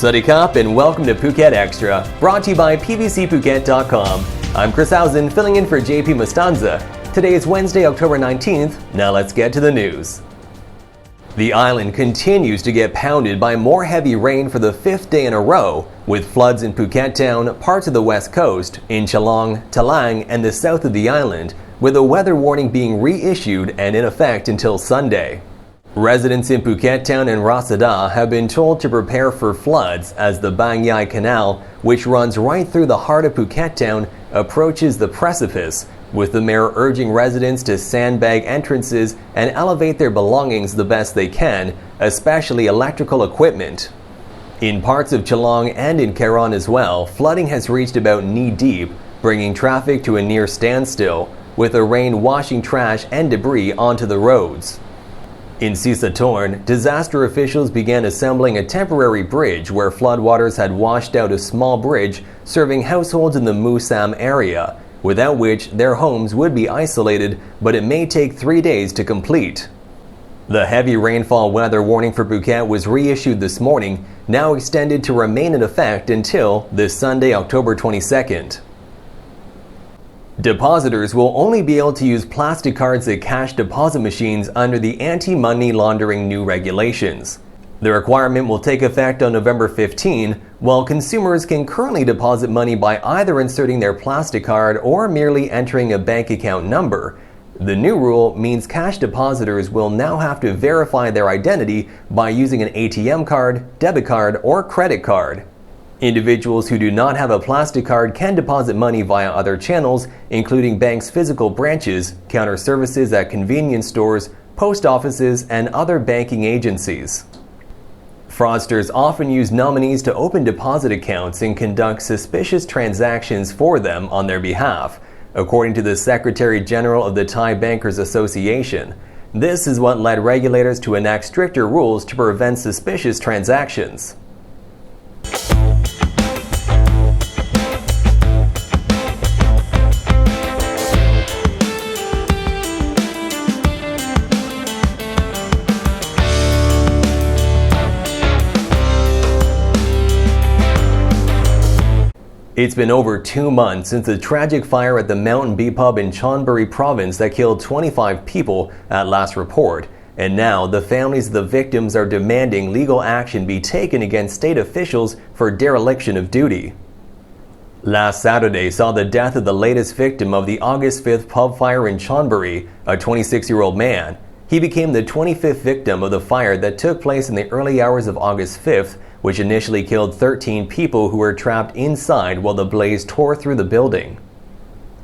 Sawadee Krap and welcome to Phuket Extra, brought to you by pvcphuket.com. I'm Chris Howson, filling in for JP Mustanza. Today is Wednesday, October 19th. Now let's get to the news. The island continues to get pounded by more heavy rain for the fifth day in a row, with floods in Phuket Town, parts of the west coast, in Chalong, Talang, and the south of the island, with a weather warning being reissued and in effect until Sunday. Residents in Phuket Town and Rasada have been told to prepare for floods as the Bang Yai canal, which runs right through the heart of Phuket Town, approaches the precipice, with the mayor urging residents to sandbag entrances and elevate their belongings the best they can, especially electrical equipment. In parts of Chalong and in Kairon as well, flooding has reached about knee-deep, bringing traffic to a near standstill, with the rain washing trash and debris onto the roads. In Srisuwan, disaster officials began assembling a temporary bridge where floodwaters had washed out a small bridge serving households in the Musam area, without which their homes would be isolated, but it may take 3 days to complete. The heavy rainfall weather warning for Phuket was reissued this morning, now extended to remain in effect until this Sunday, October 22nd. Depositors will only be able to use plastic cards at cash deposit machines under the anti-money laundering new regulations. The requirement will take effect on November 15, while consumers can currently deposit money by either inserting their plastic card or merely entering a bank account number. The new rule means cash depositors will now have to verify their identity by using an ATM card, debit card, or credit card. Individuals who do not have a plastic card can deposit money via other channels, including banks' physical branches, counter services at convenience stores, post offices, and other banking agencies. Fraudsters often use nominees to open deposit accounts and conduct suspicious transactions for them on their behalf, according to the Secretary General of the Thai Bankers Association. This is what led regulators to enact stricter rules to prevent suspicious transactions. It's been over 2 months since the tragic fire at the Mountain Bee Pub in Chonburi province that killed 25 people at last report, and now the families of the victims are demanding legal action be taken against state officials for dereliction of duty. Last Saturday saw the death of the latest victim of the August 5th pub fire in Chonburi, a 26-year-old man. He became the 25th victim of the fire that took place in the early hours of August 5th, which initially killed 13 people who were trapped inside while the blaze tore through the building.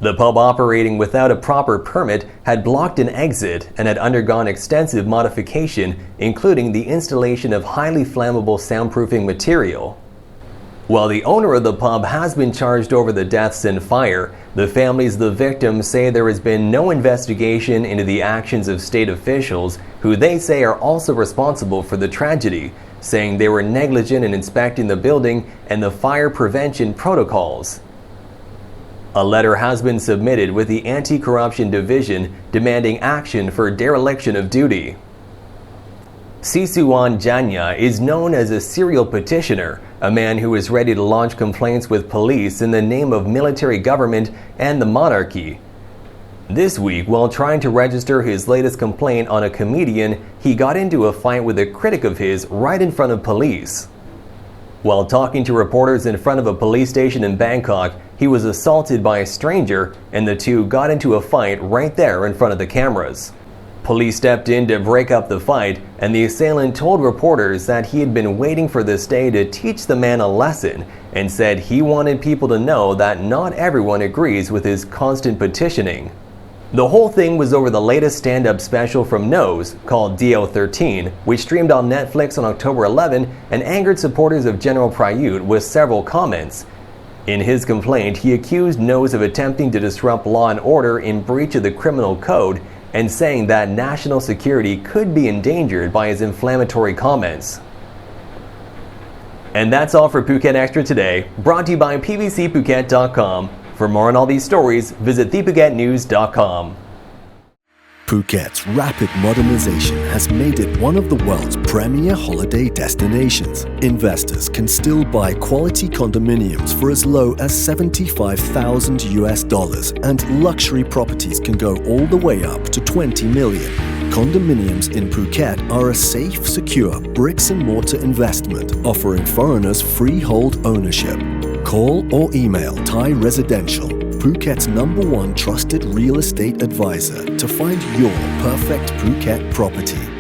The pub, operating without a proper permit, had blocked an exit and had undergone extensive modification, including the installation of highly flammable soundproofing material. While the owner of the pub has been charged over the deaths and fire, the families of the victims say there has been no investigation into the actions of state officials, who they say are also responsible for the tragedy, saying they were negligent in inspecting the building and the fire prevention protocols. A letter has been submitted with the Anti-Corruption Division demanding action for dereliction of duty. Srisuwan Janya is known as a serial petitioner, a man who is ready to launch complaints with police in the name of military government and the monarchy. This week, while trying to register his latest complaint on a comedian, he got into a fight with a critic of his right in front of police. While talking to reporters in front of a police station in Bangkok, he was assaulted by a stranger, and the two got into a fight right there in front of the cameras. Police stepped in to break up the fight, and the assailant told reporters that he had been waiting for this day to teach the man a lesson, and said he wanted people to know that not everyone agrees with his constant petitioning. The whole thing was over the latest stand-up special from Nose, called DO13, which streamed on Netflix on October 11 and angered supporters of General Prayut with several comments. In his complaint, he accused Nose of attempting to disrupt law and order in breach of the criminal code and saying that national security could be endangered by his inflammatory comments. And that's all for Phuket Extra today, brought to you by pvcphuket.com. For more on all these stories, visit thephuket.news.com. Phuket's rapid modernization has made it one of the world's premier holiday destinations. Investors can still buy quality condominiums for as low as $75,000 and luxury properties can go all the way up to 20 million. Condominiums in Phuket are a safe, secure bricks-and-mortar investment offering foreigners freehold ownership. Call or email Thai Residential, Phuket's #1 trusted real estate advisor, to find your perfect Phuket property.